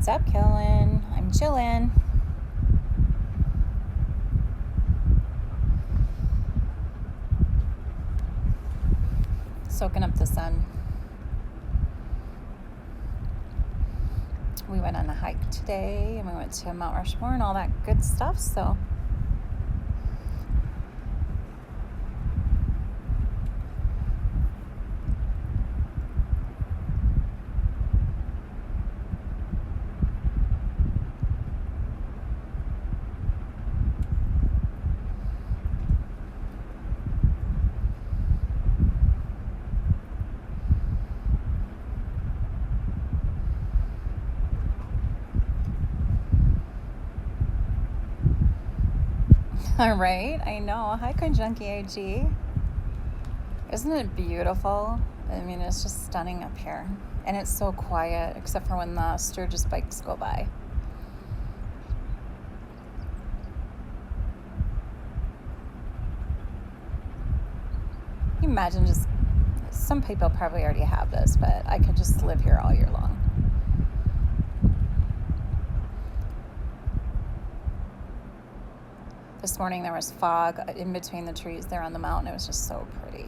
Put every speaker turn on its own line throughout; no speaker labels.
What's up, Kellen? I'm chilling. Soaking up the sun. We went on a hike today and we went to Mount Rushmore and all that good stuff, so all right, I know. Hi, Junkie AG. Isn't it beautiful? I mean, it's just stunning up here. And it's so quiet, except for when the Sturgis bikes go by. Can you imagine just, some people probably already have this, but I could just live here all year long. This morning there was fog in between the trees there on the mountain. It was just so pretty.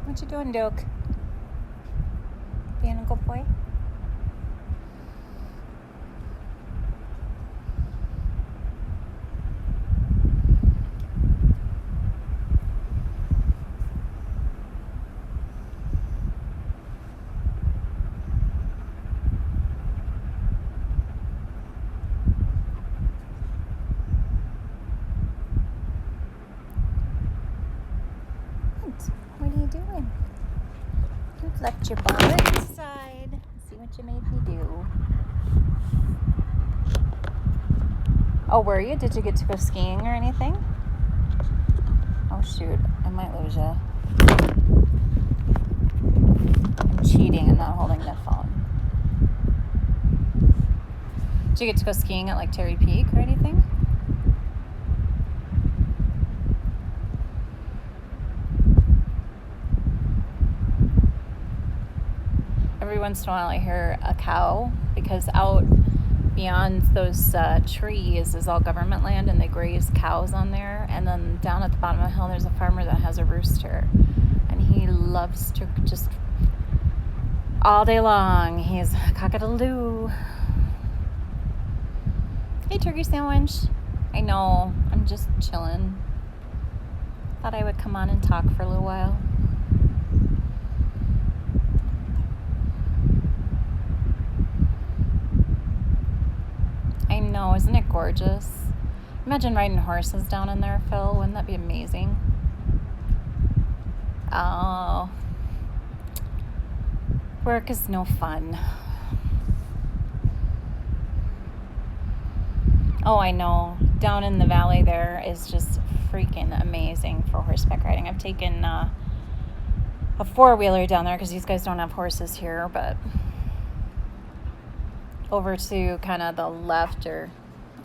What you doing, Duke? Being a good boy? What are you doing? You've left your ball inside. See what you made me do. Oh, were you? Did you get to go skiing or anything? Oh, shoot. I might lose you. I'm cheating and not holding the phone. Did you get to go skiing at like Terry Peak or anything? Every once in a while I hear a cow, because out beyond those trees is all government land and they graze cows on there. And then down at the bottom of the hill there's a farmer that has a rooster, and he loves to just all day long he's cock-a-doodle-doo. Hey, turkey sandwich. I know, I'm just chilling. Thought I would come on and talk for a little while. I know, isn't it gorgeous? Imagine riding horses down in there, Phil. Wouldn't that be amazing? Oh, work is no fun. Oh, I know. Down in the valley there is just freaking amazing for horseback riding. I've taken a four-wheeler down there because these guys don't have horses here, but over to kind of the left, or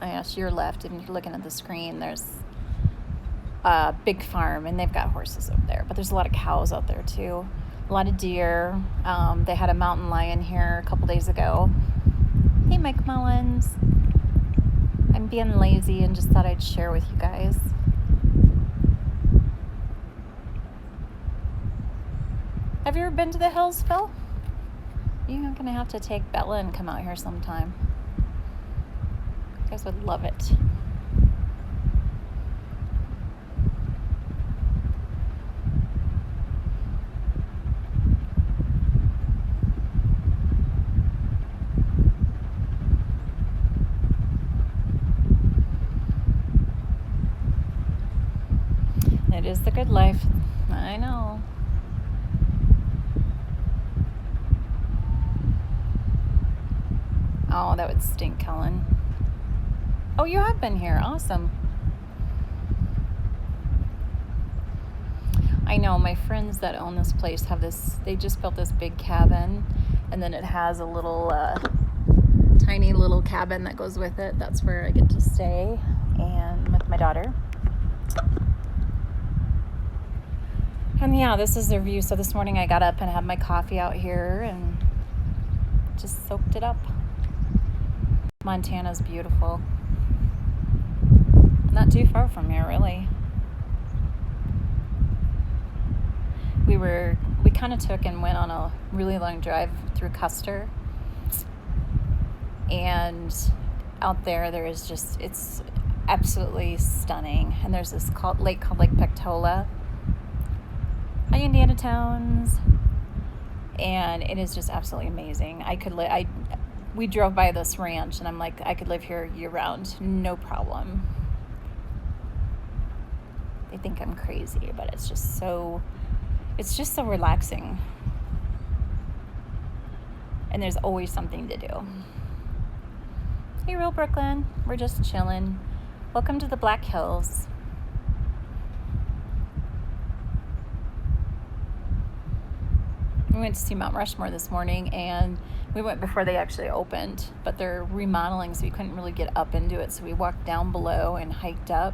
I guess your left, if you're looking at the screen, there's a big farm, and they've got horses over there. But there's a lot of cows out there, too. A lot of deer. They had a mountain lion here a couple days ago. Hey, Mike Mullins. I'm being lazy and just thought I'd share with you guys. Have you ever been to the hills, Phil? You're going to have to take Bella and come out here sometime. You guys would love it. It is the good life. I know. Oh, that would stink, Kellen. Oh, you have been here. Awesome. I know my friends that own this place have this, they just built this big cabin, and then it has a little tiny little cabin that goes with it. That's where I get to stay and with my daughter. And yeah, this is their view. So this morning I got up and had my coffee out here and just soaked it up. Montana's beautiful. Not too far from here, really. We kind of took and went on a really long drive through Custer. And out there is just, it's absolutely stunning. And there's this lake called Lake Pactola. Hi, Indiana Towns. And it is just absolutely amazing. We drove by this ranch and I'm like, I could live here year round, no problem. They think I'm crazy, but it's just so relaxing. And there's always something to do. Hey, real Brooklyn, we're just chilling. Welcome to the Black Hills. We went to see Mount Rushmore this morning, and we went before they actually opened, but they're remodeling, so we couldn't really get up into it. So we walked down below and hiked up.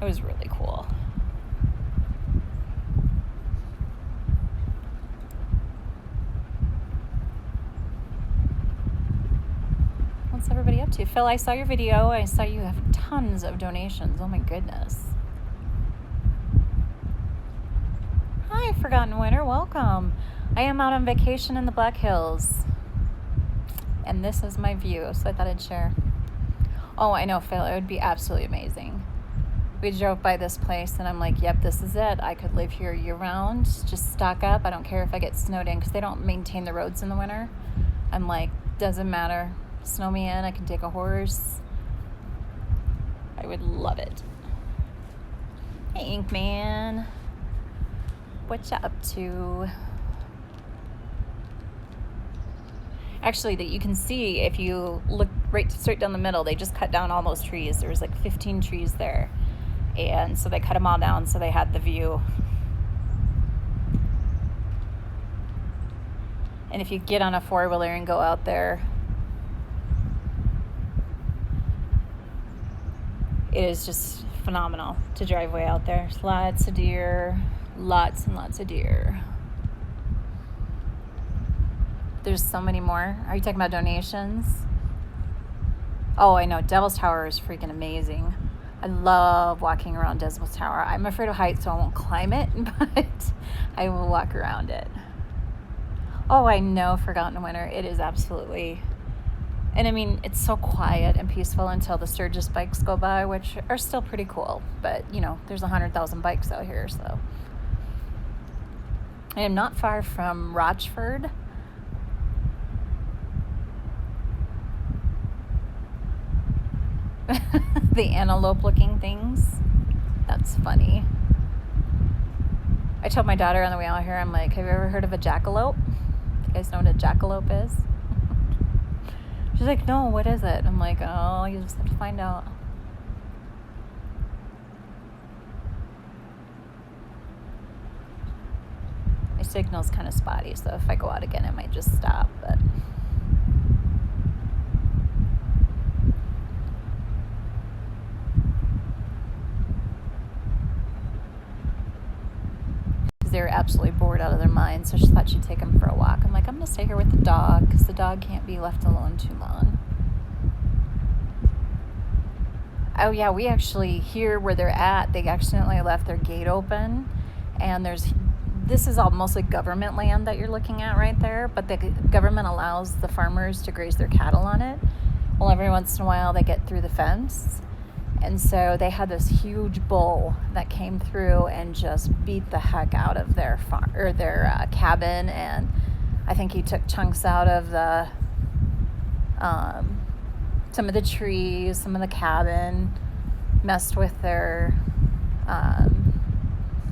It was really cool. What's everybody up to? Phil, I saw your video. I saw you have tons of donations. Oh my goodness. Hi, Forgotten Winter. Welcome. I am out on vacation in the Black Hills. And this is my view, so I thought I'd share. Oh, I know, Phil. It would be absolutely amazing. We drove by this place, and I'm like, yep, this is it. I could live here year-round. Just stock up. I don't care if I get snowed in, because they don't maintain the roads in the winter. I'm like, doesn't matter. Snow me in. I can take a horse. I would love it. Hey, Inkman. What you up to? Actually, that you can see if you look straight down the middle, they just cut down all those trees. There was like 15 trees there. And so they cut them all down so they had the view. And if you get on a four-wheeler and go out there, it is just phenomenal to drive way out there. There's lots of deer, lots and lots of deer. There's so many more. Are you talking about donations? Oh, I know. Devil's Tower is freaking amazing. I love walking around Devil's Tower. I'm afraid of heights, so I won't climb it, but I will walk around it. Oh, I know, Forgotten Winter. It is absolutely... And I mean, it's so quiet and peaceful until the Sturgis bikes go by, which are still pretty cool. But, you know, there's 100,000 bikes out here, so... I am not far from Rochford. The antelope-looking things. That's funny. I told my daughter on the way out here, I'm like, have you ever heard of a jackalope? You guys know what a jackalope is? She's like, no, what is it? I'm like, oh, you just have to find out. My signal's kind of spotty, so if I go out again, it might just stop, but... They were absolutely bored out of their minds, so she thought she'd take them for a walk. I'm like, I'm going to stay here with the dog, because the dog can't be left alone too long. Oh, yeah, we actually, here where they're at, they accidentally left their gate open, and this is all mostly government land that you're looking at right there, but the government allows the farmers to graze their cattle on it. Well, every once in a while, they get through the fence. And so they had this huge bull that came through and just beat the heck out of their farm or their cabin, and I think he took chunks out of the some of the trees, some of the cabin, messed with their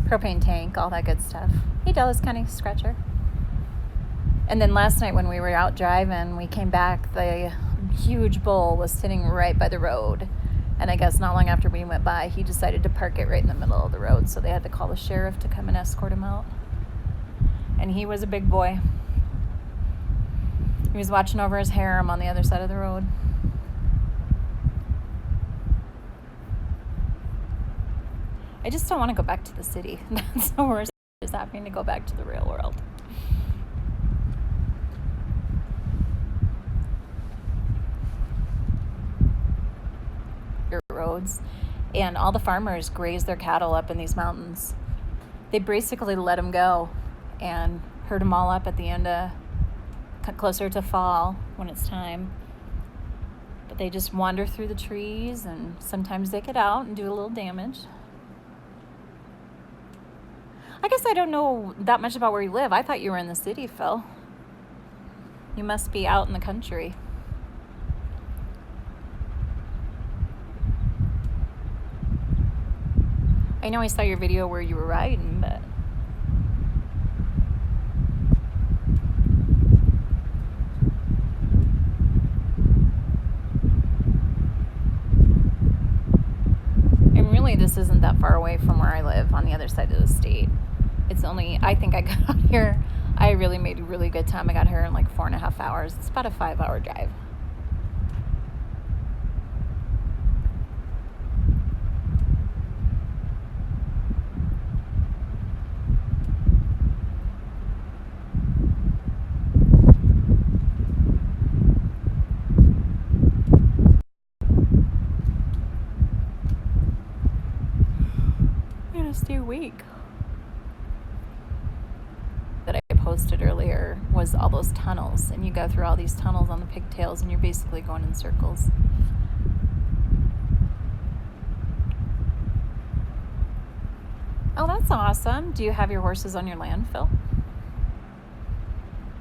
propane tank, all that good stuff. Hey, Dallas County Scratcher. And then last night when we were out driving, we came back, the huge bull was sitting right by the road. And I guess not long after we went by, he decided to park it right in the middle of the road. So they had to call the sheriff to come and escort him out. And he was a big boy. He was watching over his harem on the other side of the road. I just don't want to go back to the city. That's the worst. is having to go back to the real world. Roads, and all the farmers graze their cattle up in these mountains. They basically let them go and herd them all up at the end of closer to fall when it's time. But they just wander through the trees, and sometimes they get out and do a little damage. I guess I don't know that much about where you live. I thought you were in the city, Phil. You must be out in the country. I know I saw your video where you were riding, but and really this isn't that far away from where I live on the other side of the state. It's only, I think I got out here, I really made a really good time. I got here in like 4.5 hours. It's about a 5-hour drive. Stay awake. That I posted earlier was all those tunnels, and you go through all these tunnels on the pigtails, and you're basically going in circles. Oh, that's awesome. Do you have your horses on your land, Phil?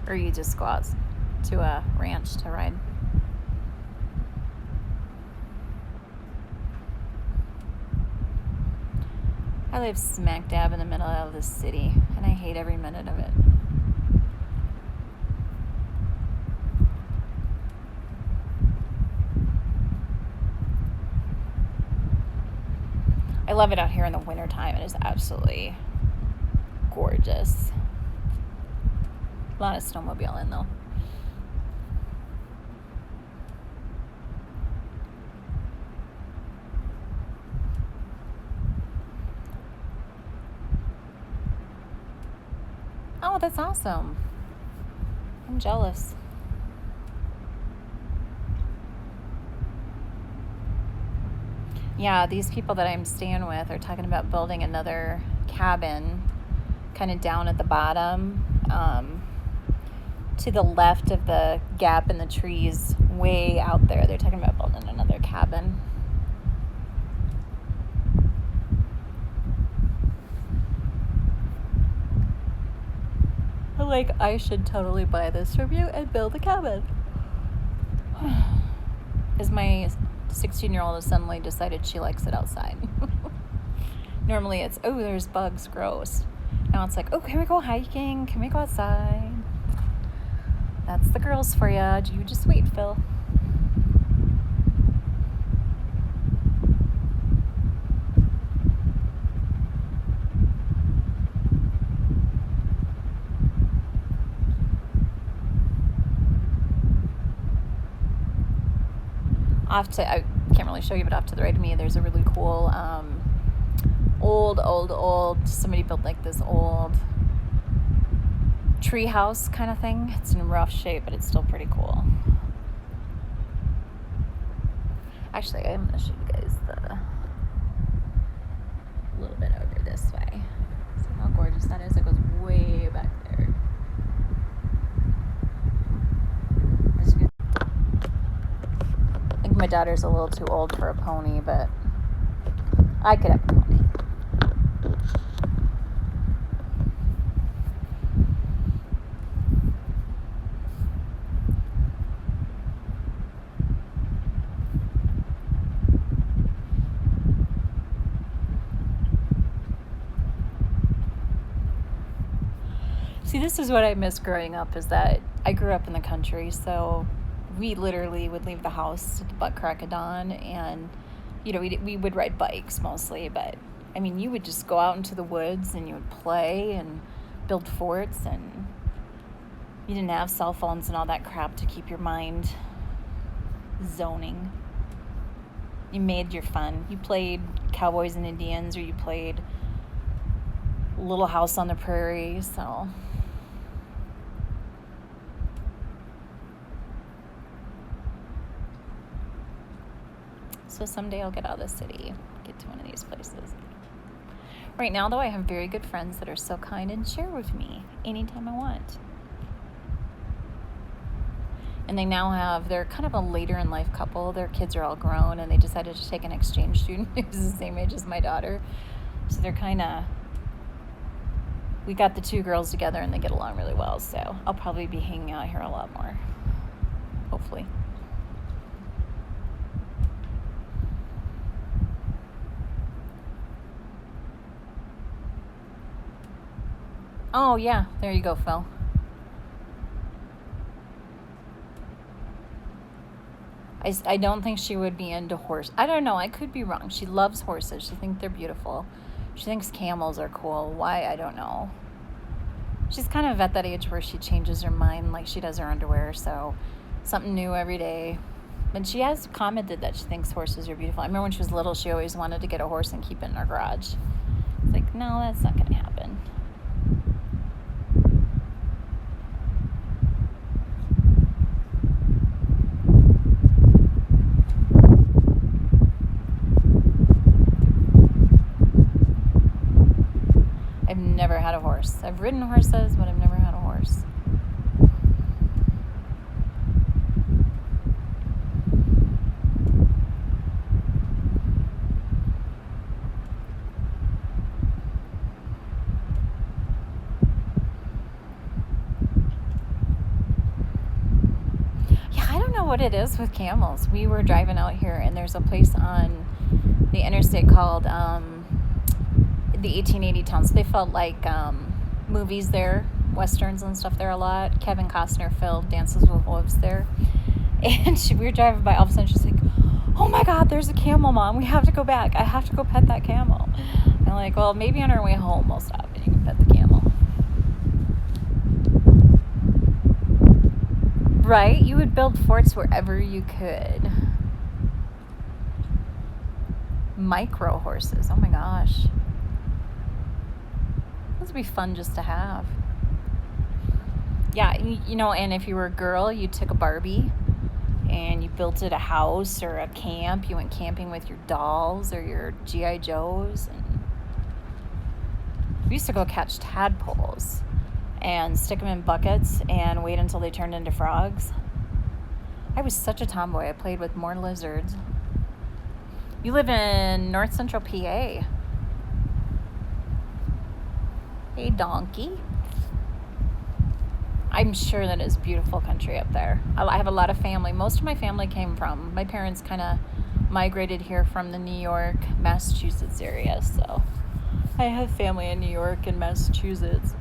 Or you just go out to a ranch to ride? I live smack dab in the middle of the city, and I hate every minute of it. I love it out here in the wintertime. It is absolutely gorgeous. A lot of snowmobiling, though. Oh, that's awesome. I'm jealous. Yeah, these people that I'm staying with are talking about building another cabin kind of down at the bottom, to the left of the gap in the trees way out there. They're talking about building another cabin. Like, I should totally buy this from you and build a cabin. As my 16-year-old has suddenly decided she likes it outside. Normally it's, oh, there's bugs, gross. Now it's like, oh, can we go hiking? Can we go outside? That's the girls for you. You just wait, Phil. I can't really show you, but off to the right of me, there's a really cool, old, somebody built like this old tree house kind of thing. It's in rough shape, but it's still pretty cool. Actually, I'm going to show you guys a little bit over this way. See how gorgeous that is? It goes way back there. I think my daughter's a little too old for a pony, but I could have a pony. See, this is what I miss growing up, is that I grew up in the country, so we literally would leave the house at the butt crack of dawn, and, you know, we would ride bikes mostly, but, I mean, you would just go out into the woods, and you would play and build forts, and you didn't have cell phones and all that crap to keep your mind zoning. You made your fun. You played Cowboys and Indians, or you played little house on the prairie, so. So someday I'll get out of the city, get to one of these places. Right now, though, I have very good friends that are so kind and share with me anytime I want. And they now they're kind of a later in life couple. Their kids are all grown, and they decided to take an exchange student who's the same age as my daughter. So they're we got the two girls together, and they get along really well. So I'll probably be hanging out here a lot more, hopefully. Oh, yeah. There you go, Phil. I don't think she would be into horse. I don't know. I could be wrong. She loves horses. She thinks they're beautiful. She thinks camels are cool. Why? I don't know. She's kind of at that age where she changes her mind like she does her underwear. So something new every day. And she has commented that she thinks horses are beautiful. I remember when she was little, she always wanted to get a horse and keep it in her garage. It's like, no, that's not going to happen. I've never had a horse. I've ridden horses, but I've never had a horse. Yeah, I don't know what it is with camels. We were driving out here, and there's a place on the interstate called the 1880 town. So they felt like movies there, westerns and stuff there a lot. Kevin Costner filmed Dances with Wolves there. And we were driving by, all of a sudden she's like, oh my God, there's a camel, Mom. We have to go back. I have to go pet that camel. And I'm like, well, maybe on our way home we'll stop and you can pet the camel. Right? You would build forts wherever you could. Micro horses. Oh my gosh. Those would be fun just to have. Yeah, and if you were a girl, you took a Barbie and you built it a house or a camp. You went camping with your dolls or your G.I. Joes. And we used to go catch tadpoles and stick them in buckets and wait until they turned into frogs. I was such a tomboy. I played with more lizards. You live in North Central PA. Hey, donkey. I'm sure that is beautiful country up there. I have a lot of family. Most of my family came from, my parents kind of migrated here from the New York, Massachusetts area. So I have family in New York and Massachusetts.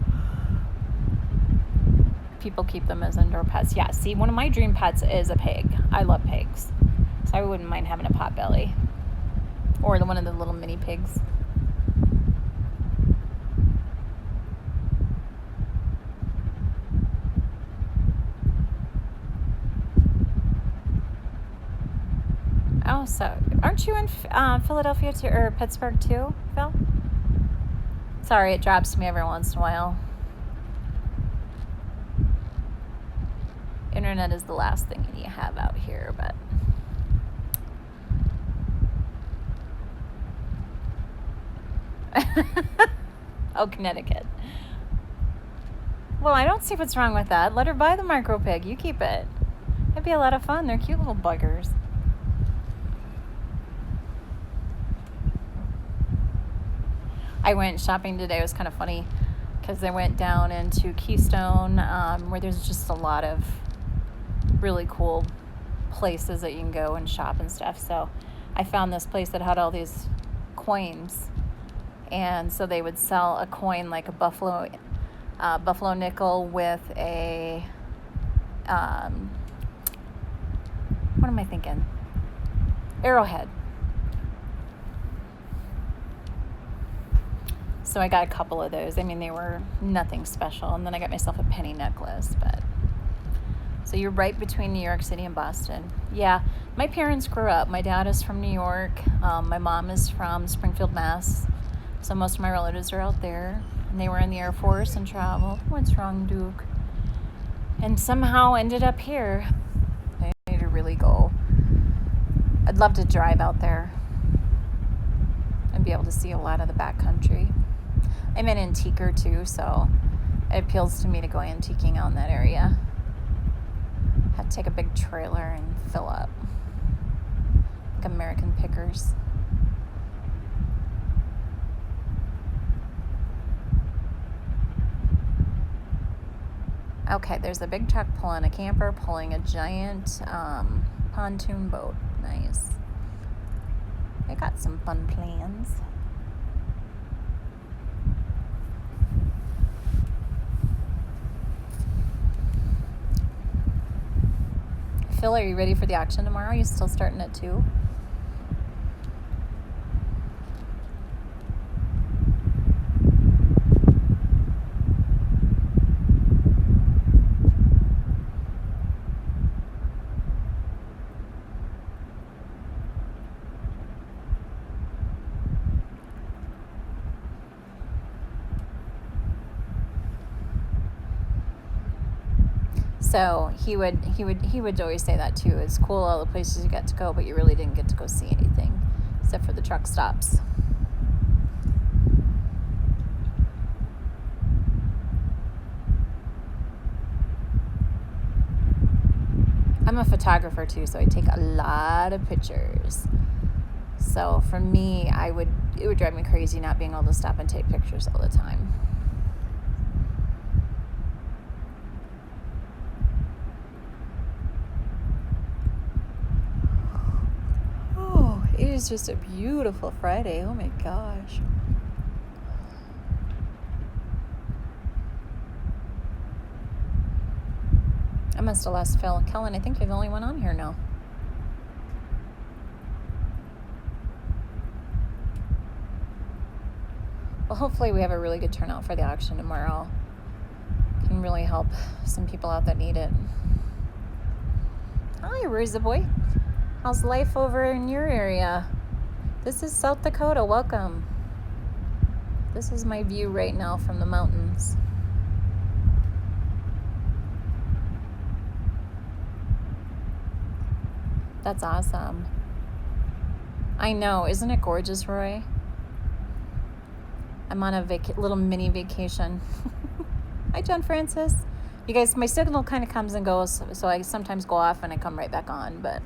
People keep them as indoor pets. Yeah, see, one of my dream pets is a pig. I love pigs. So I wouldn't mind having a potbelly. Or one of the little mini pigs. Oh, so aren't you in Philadelphia too, or Pittsburgh too, Phil? Sorry, it drops me every once in a while. Internet is the last thing you have out here, but oh, Connecticut. Well, I don't see what's wrong with that. Let her buy the micro pig. You keep it. It'd be a lot of fun. They're cute little buggers. I went shopping today. It was kind of funny because I went down into Keystone where there's just a lot of really cool places that you can go and shop and stuff. So I found this place that had all these coins. And so they would sell a coin like a buffalo nickel with a, what am I thinking? Arrowhead. So I got a couple of those. I mean, they were nothing special. And then I got myself a penny necklace. But so you're right between New York City and Boston. Yeah, my parents grew up. My dad is from New York. My mom is from Springfield, Mass. So most of my relatives are out there. And they were in the Air Force and traveled. What's wrong, Duke? And somehow ended up here. They need to really go. I'd love to drive out there and be able to see a lot of the backcountry. I'm an antiquer too, so it appeals to me to go antiquing out in that area. Have to take a big trailer and fill up. Like American Pickers. Okay, there's a big truck pulling a camper, pulling a giant pontoon boat. Nice. They got some fun plans. Phil, are you ready for the auction tomorrow? Are you still starting at 2? So he would always say that too. It's cool all the places you got to go, but you really didn't get to go see anything except for the truck stops. I'm a photographer too, so I take a lot of pictures. So for me, it would drive me crazy not being able to stop and take pictures all the time. It is just a beautiful Friday. Oh my gosh. I must have lost Phil. Kellen, I think you're the only one on here now. Well, hopefully we have a really good turnout for the auction tomorrow. Can really help some people out that need it. Hi, Rosa boy. How's life over in your area? This is South Dakota. Welcome. This is my view right now from the mountains. That's awesome. I know. Isn't it gorgeous, Roy? I'm on a little mini vacation. Hi, John Francis. You guys, my signal kind of comes and goes, so I sometimes go off and I come right back on, but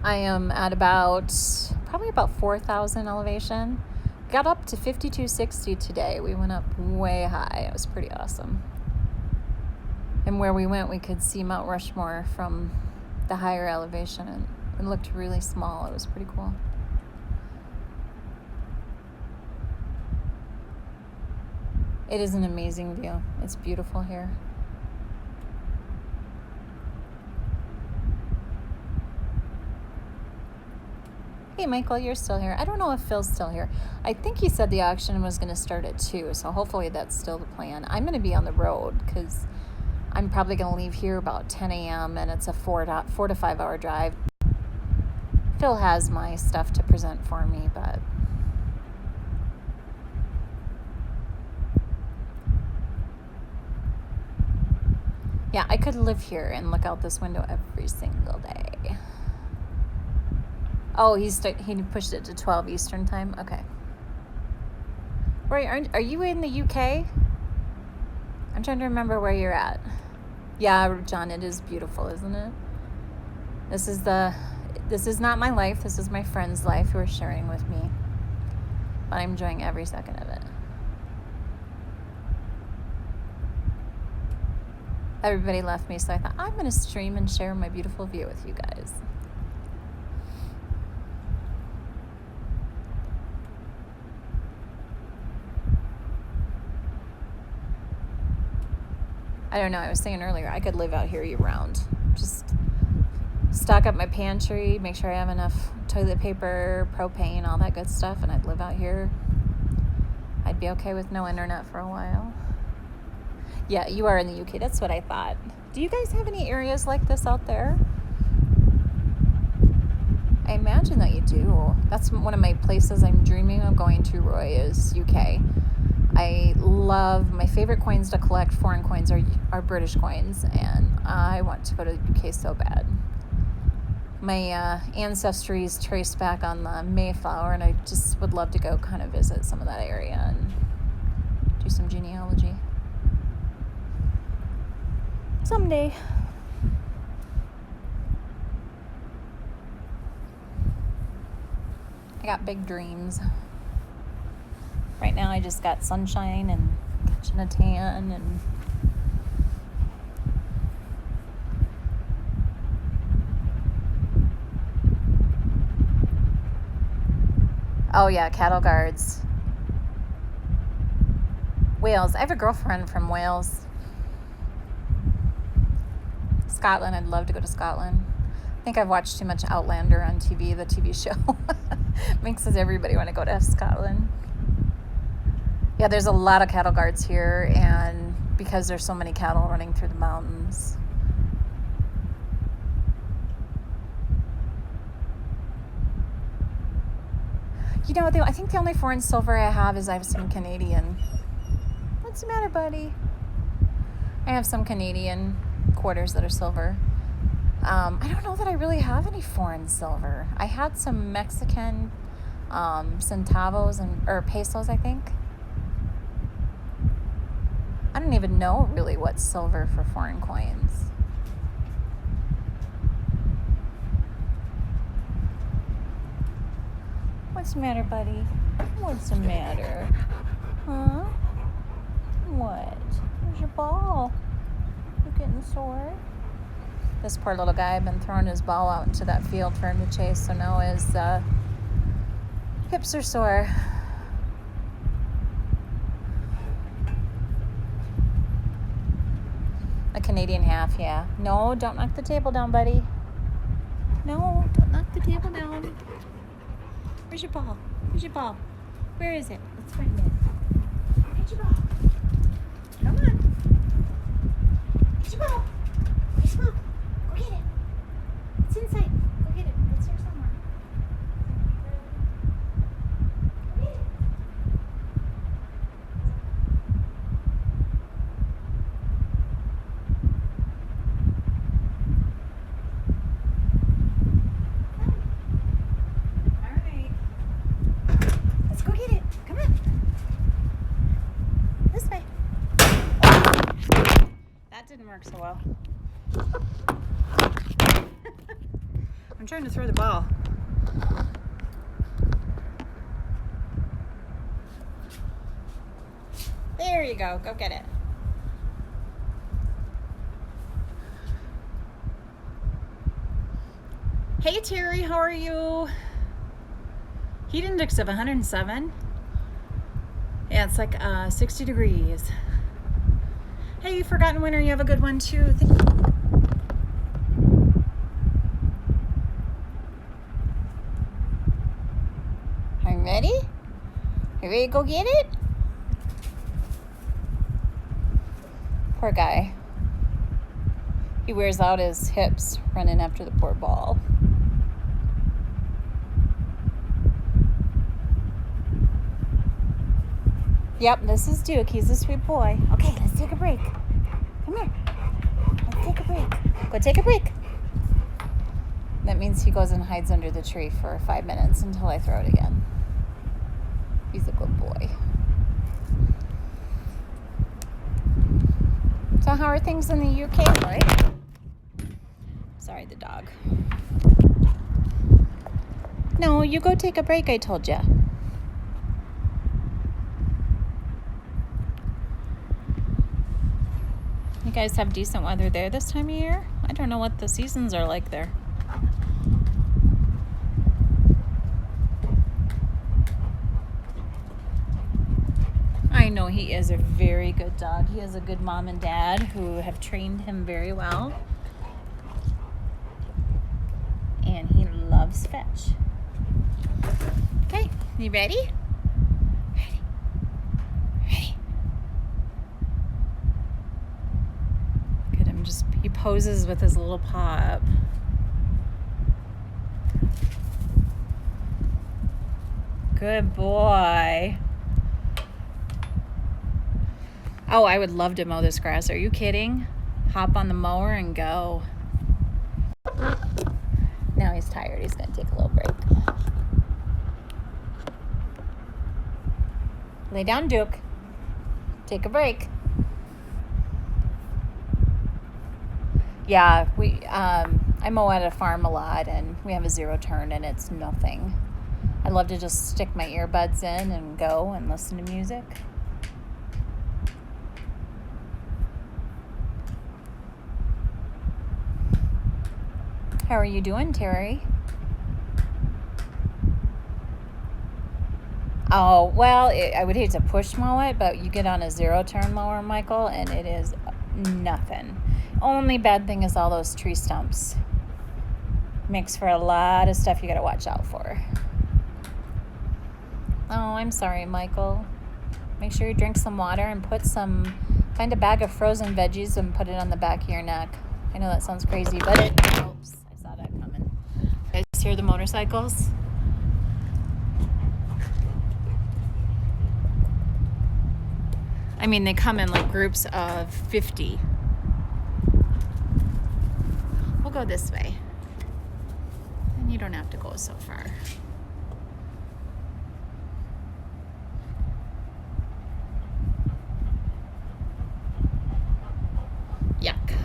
I am at probably about 4,000 elevation. Got up to 5,260 today. We went up way high. It was pretty awesome. And where we went, we could see Mount Rushmore from the higher elevation, and it looked really small. It was pretty cool. It is an amazing view. It's beautiful here. Hey, Michael, you're still here. I don't know if Phil's still here. I think he said the auction was going to start at 2, so hopefully that's still the plan. I'm going to be on the road because I'm probably going to leave here about 10 a.m. and it's a 4 to 5 hour drive. Phil has my stuff to present for me, but yeah, I could live here and look out this window every single day. Oh, he pushed it to 12 Eastern time? Okay. Roy, are you in the UK? I'm trying to remember where you're at. Yeah, John, it is beautiful, isn't it? This is not my life. This is my friend's life who are sharing with me. But I'm enjoying every second of it. Everybody left me, so I thought, I'm going to stream and share my beautiful view with you guys. I don't know, I was saying earlier, I could live out here year-round. Just stock up my pantry, make sure I have enough toilet paper, propane, all that good stuff, and I'd live out here. I'd be okay with no internet for a while. Yeah, you are in the UK. That's what I thought. Do you guys have any areas like this out there? I imagine that you do. That's one of my places I'm dreaming of going to, Roy, is UK. I love, my favorite coins to collect, foreign coins, are British coins, and I want to go to the UK so bad. My ancestry is traced back on the Mayflower, and I just would love to go kind of visit some of that area and do some genealogy. Someday. I got big dreams. Right now I just got sunshine and catching a tan and oh yeah, cattle guards. Wales. I have a girlfriend from Wales. Scotland. I'd love to go to Scotland. I think I've watched too much Outlander on TV, the TV show. Makes everybody want to go to Scotland. Yeah, there's a lot of cattle guards here, and because there's so many cattle running through the mountains. You know, I think the only foreign silver I have is I have some Canadian. What's the matter, buddy? I have some Canadian quarters that are silver. I don't know that I really have any foreign silver. I had some Mexican centavos or pesos, I think. I don't even know really what's silver for foreign coins. What's the matter, buddy? What's the matter? Huh? What? Where's your ball? You getting sore? This poor little guy, I've been throwing his ball out into that field for him to chase, so now his hips are sore. A Canadian half, yeah. No, don't knock the table down, buddy. No, don't knock the table down. Where's your ball? Where's your ball? Where is it? Let's find it. Get your ball. Come on. Get your ball. Where's your ball? Go get it. It's inside. Go get it. It's here somewhere. Go get it. Didn't work so well. I'm trying to throw the ball. There you go. Go get it. Hey Terry, how are you? Heat index of 107. Yeah, it's like 60 degrees. Hey, Forgotten Winter, you have a good one too. Thank you. Are you ready? You ready to go get it? Poor guy. He wears out his hips running after the poor ball. Yep, this is Duke. He's a sweet boy. Okay, let's take a break. Come here. Let's take a break. Go take a break. That means he goes and hides under the tree for 5 minutes until I throw it again. He's a good boy. So how are things in the UK, right? Sorry, the dog. No, you go take a break, I told you. You guys have decent weather there this time of year? I don't know what the seasons are like there. I know he is a very good dog. He has a good mom and dad who have trained him very well. And he loves fetch. Okay, you ready? He poses with his little paw up. Good boy. Oh, I would love to mow this grass. Are you kidding? Hop on the mower and go. Now he's tired. He's going to take a little break. Lay down, Duke. Take a break. Yeah, I mow at a farm a lot, and we have a zero turn, and it's nothing. I love to just stick my earbuds in and go and listen to music. How are you doing, Terry? Oh, well, I would hate to push mow it, but you get on a zero turn mower, Michael, and it is nothing. Only bad thing is all those tree stumps. Makes for a lot of stuff you got to watch out for. Oh, I'm sorry, Michael. Make sure you drink some water and find a bag of frozen veggies and put it on the back of your neck. I know that sounds crazy, but it helps. I saw that coming. You guys hear the motorcycles? I mean, they come in like groups of 50. We'll go this way. And you don't have to go so far. Yuck.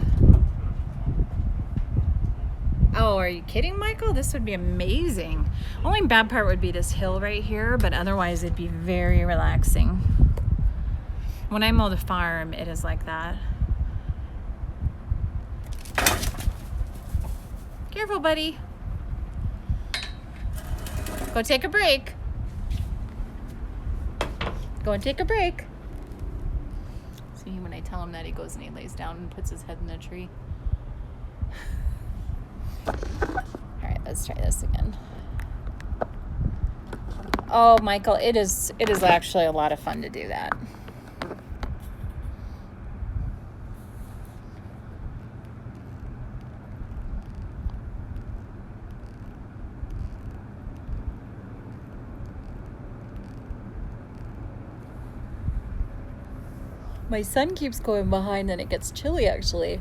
Oh, are you kidding, Michael? This would be amazing. Only bad part would be this hill right here, but otherwise it'd be very relaxing. When I mow the farm, it is like that. Careful, buddy. Go take a break. Go and take a break. See, when I tell him that, he goes and he lays down and puts his head in a tree. All right, let's try this again. Oh, Michael, it is actually a lot of fun to do that. My son keeps going behind and it gets chilly, actually.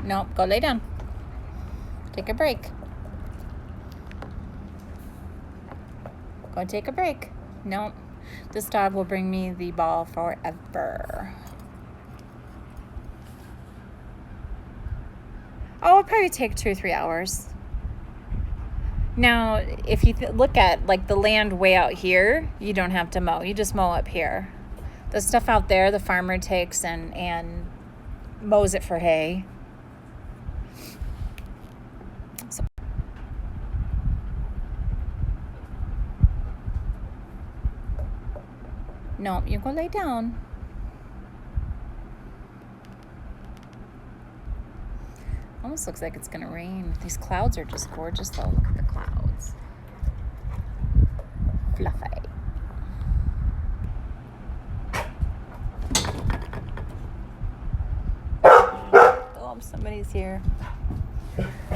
No, go lay down. Take a break. Go take a break. No, this dog will bring me the ball forever. Oh, it'll probably take 2 or 3 hours. Now, if you look at like the land way out here, you don't have to mow. You just mow up here. The stuff out there, the farmer takes and mows it for hay. So. No, you go lay down. Almost looks like it's gonna rain. These clouds are just gorgeous though. Look at the clouds. Fluffy. Oh, somebody's here.